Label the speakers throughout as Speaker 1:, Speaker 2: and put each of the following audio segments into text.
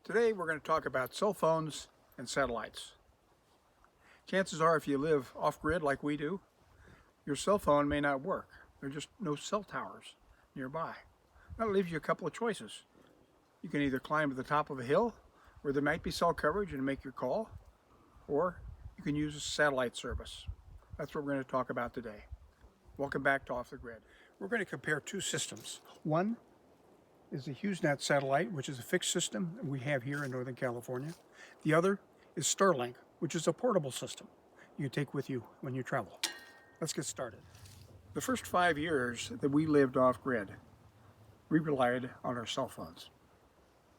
Speaker 1: Today we're going to talk about cell phones and satellites. Chances are if you live off-grid like we do, your cell phone may not work. There are just no cell towers nearby. That leaves you a couple of choices. You can either climb to the top of a hill where there might be cell coverage and make your call, or you can use a satellite service. That's what we're going to talk about today. Welcome back to Off the Grid. We're going to compare two systems. One is the HughesNet satellite, which is a fixed system we have here in Northern California. The other is Starlink, which is a portable system you take with you when you travel. Let's get started. The first 5 years that we lived off-grid, we relied on our cell phones.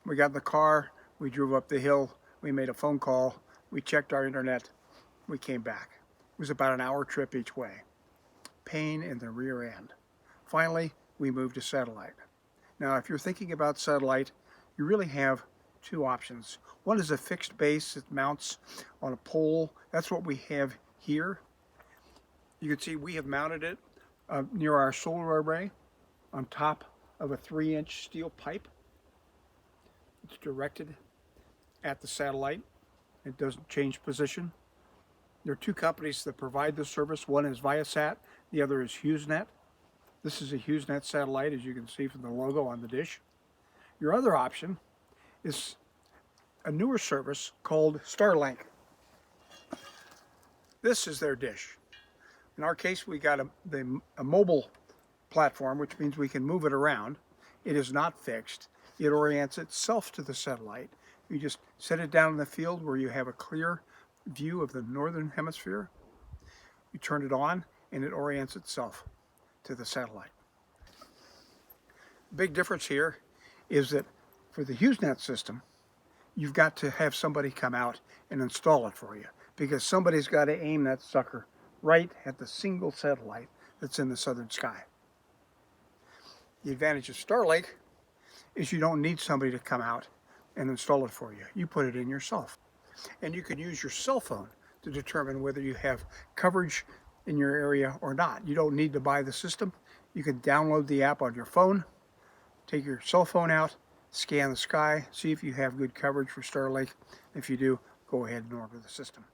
Speaker 1: We got in the car, we drove up the hill, we made a phone call, we checked our internet, we came back. It was about an hour trip each way. Pain in the rear end. Finally, we moved to satellite. Now, if you're thinking about satellite, you really have two options. One is a fixed base that mounts on a pole. That's what we have here. You can see we have mounted it near our solar array on top of a 3-inch steel pipe. It's directed at the satellite. It doesn't change position. There are two companies that provide this service. One is Viasat, the other is HughesNet. This is a HughesNet satellite, as you can see from the logo on the dish. Your other option is a newer service called Starlink. This is their dish. In our case, we got a mobile platform, which means we can move it around. It is not fixed. It orients itself to the satellite. You just set it down in the field where you have a clear view of the northern hemisphere. You turn it on, and it orients itself to the satellite. The big difference here is that for the HughesNet system, you've got to have somebody come out and install it for you, because somebody's got to aim that sucker right at the single satellite that's in the southern sky. The advantage of Starlink is you don't need somebody to come out and install it for you. You put it in yourself. And you can use your cell phone to determine whether you have coverage in your area or not. You don't need to buy the system. You can download the app on your phone, take your cell phone out, scan the sky, see if you have good coverage for Starlink. If you do, go ahead and order the system.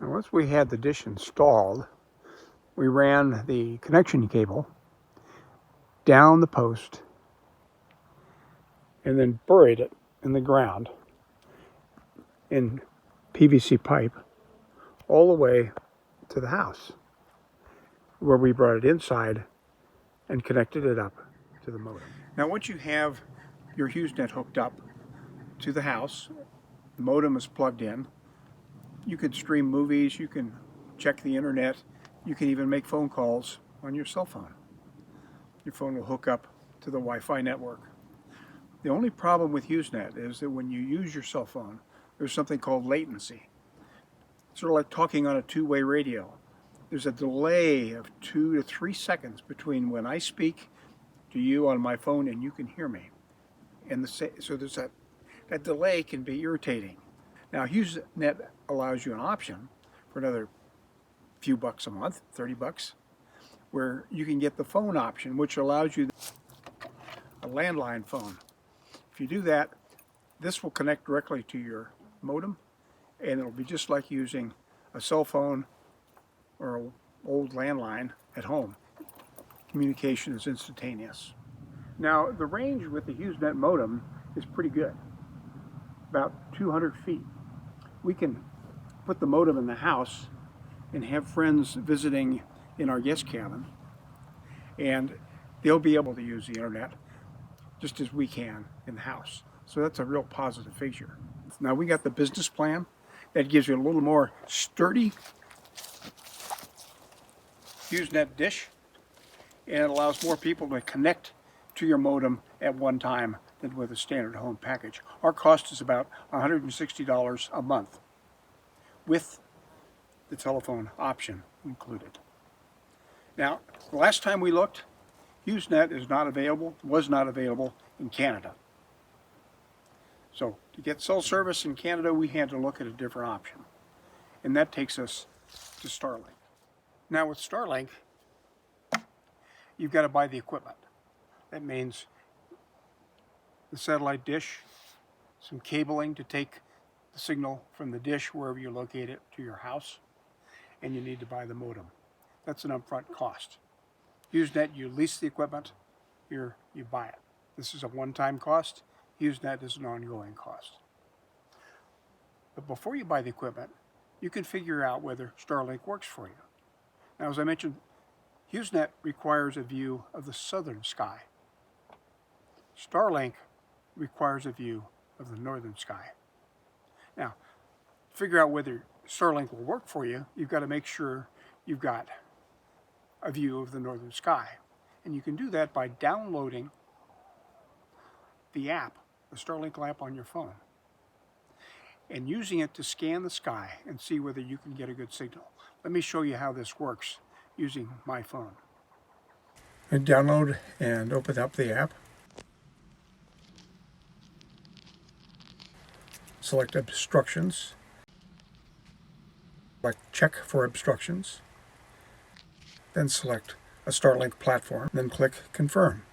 Speaker 1: Now, once we had the dish installed, we ran the connection cable down the post and then buried it in the ground in PVC pipe all the way to the house, where we brought it inside and connected it up to the modem. Now, once you have your HughesNet hooked up to the house, the modem is plugged in, you can stream movies, you can check the internet, you can even make phone calls on your cell phone. Your phone will hook up to the Wi-Fi network. The only problem with HughesNet is that when you use your cell phone, there's something called latency. Sort of like talking on a two-way radio. There's a delay of 2 to 3 seconds between when I speak to you on my phone and you can hear me. And so there's that delay can be irritating. Now, HughesNet allows you an option for another few bucks a month, 30 bucks, where you can get the phone option, which allows you a landline phone. If you do that, this will connect directly to your modem, and it'll be just like using a cell phone or an old landline at home. Communication is instantaneous. Now, the range with the HughesNet modem is pretty good, about 200 feet. We can put the modem in the house and have friends visiting in our guest cabin, and they'll be able to use the internet just as we can in the house. So that's a real positive feature. Now, we got the business plan that gives you a little more sturdy HughesNet dish, and it allows more people to connect to your modem at one time than with a standard home package. Our cost is about $160 a month with the telephone option included. Now, the last time we looked, HughesNet was not available in Canada. So to get cell service in Canada, we had to look at a different option. And that takes us to Starlink. Now with Starlink, you've got to buy the equipment. That means the satellite dish, some cabling to take the signal from the dish wherever you locate it to your house, and you need to buy the modem. That's an upfront cost. HughesNet, you lease the equipment, you buy it. This is a one-time cost. HughesNet is an ongoing cost. But before you buy the equipment, you can figure out whether Starlink works for you. Now, as I mentioned, HughesNet requires a view of the southern sky. Starlink requires a view of the northern sky. Now, to figure out whether Starlink will work for you, you've got to make sure you've got a view of the northern sky. And you can do that by downloading the app, the Starlink app on your phone, and using it to scan the sky and see whether you can get a good signal. Let me show you how this works using my phone. I download and open up the app. Select obstructions. Select check for obstructions. Then select a Starlink platform. Then click confirm.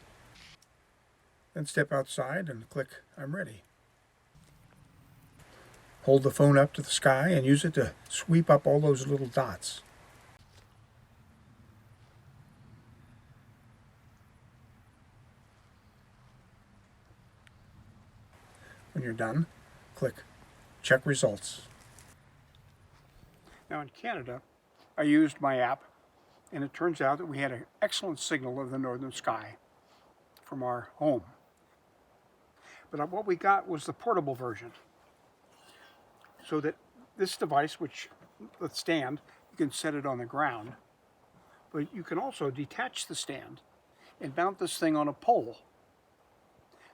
Speaker 1: Then step outside and click I'm ready. Hold the phone up to the sky and use it to sweep up all those little dots. When you're done, click check results. Now in Canada, I used my app, and it turns out that we had an excellent signal of the northern sky from our home. But what we got was the portable version. So that this device, which, the stand, you can set it on the ground, but you can also detach the stand and mount this thing on a pole.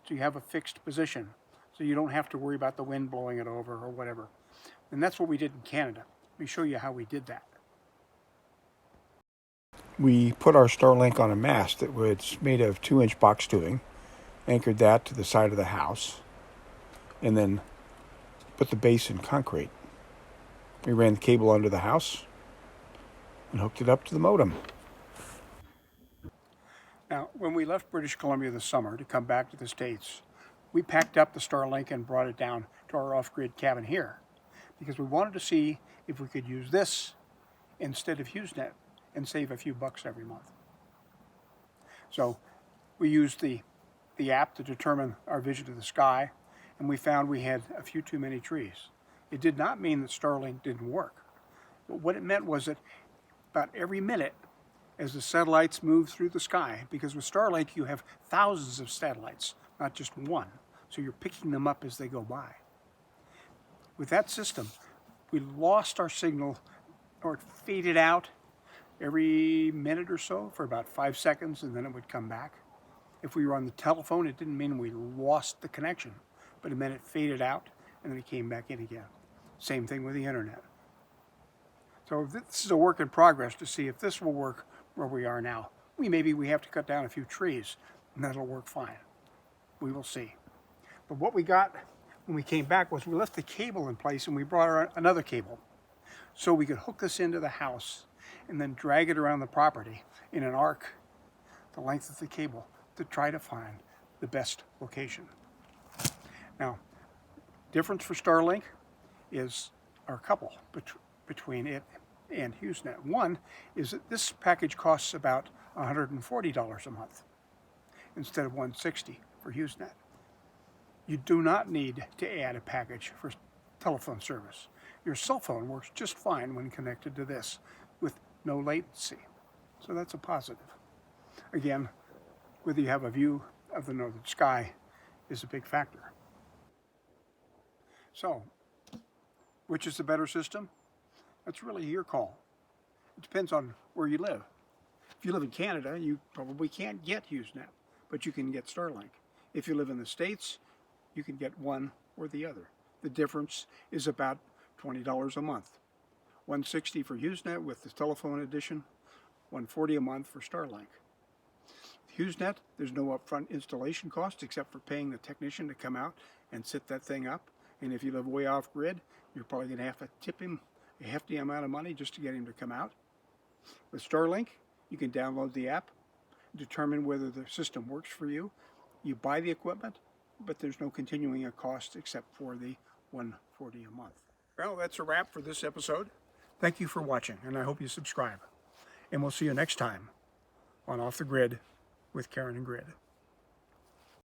Speaker 1: So you have a fixed position. So you don't have to worry about the wind blowing it over or whatever. And that's what we did in Canada. Let me show you how we did that. We put our Starlink on a mast that was made of 2-inch box tubing, anchored that to the side of the house, and then put the base in concrete. We ran the cable under the house and hooked it up to the modem. Now, when we left British Columbia this summer to come back to the States, we packed up the Starlink and brought it down to our off-grid cabin here because we wanted to see if we could use this instead of HughesNet and save a few bucks every month. So we used the app to determine our vision of the sky, and we found we had a few too many trees. It did not mean that Starlink didn't work. But what it meant was that about every minute, as the satellites move through the sky, because with Starlink you have thousands of satellites, not just one, so you're picking them up as they go by. With that system, we lost our signal, or it faded out every minute or so for about 5 seconds, and then it would come back. If we were on the telephone, it didn't mean we lost the connection, but it meant it faded out and then it came back in again. Same thing with the internet. So this is a work in progress to see if this will work where we are now. Maybe we have to cut down a few trees, and that'll work fine. We will see. But what we got when we came back was we left the cable in place and we brought another cable so we could hook this into the house and then drag it around the property in an arc the length of the cable to try to find the best location. Now, difference for Starlink is our couple between it and HughesNet. One is that this package costs about $140 a month instead of $160 for HughesNet. You do not need to add a package for telephone service. Your cell phone works just fine when connected to this with no latency. So that's a positive. Again, whether you have a view of the northern sky is a big factor. So, which is the better system? That's really your call. It depends on where you live. If you live in Canada, you probably can't get HughesNet, but you can get Starlink. If you live in the States, you can get one or the other. The difference is about $20 a month. $160 for HughesNet with the telephone edition, $140 a month for Starlink. HughesNet, there's no upfront installation cost except for paying the technician to come out and set that thing up. And if you live way off grid, you're probably going to have to tip him a hefty amount of money just to get him to come out. With Starlink, you can download the app, determine whether the system works for you. You buy the equipment, but there's no continuing a cost except for the $140 a month. Well, that's a wrap for this episode. Thank you for watching, and I hope you subscribe. And we'll see you next time on Off the Grid with Karen and Grid.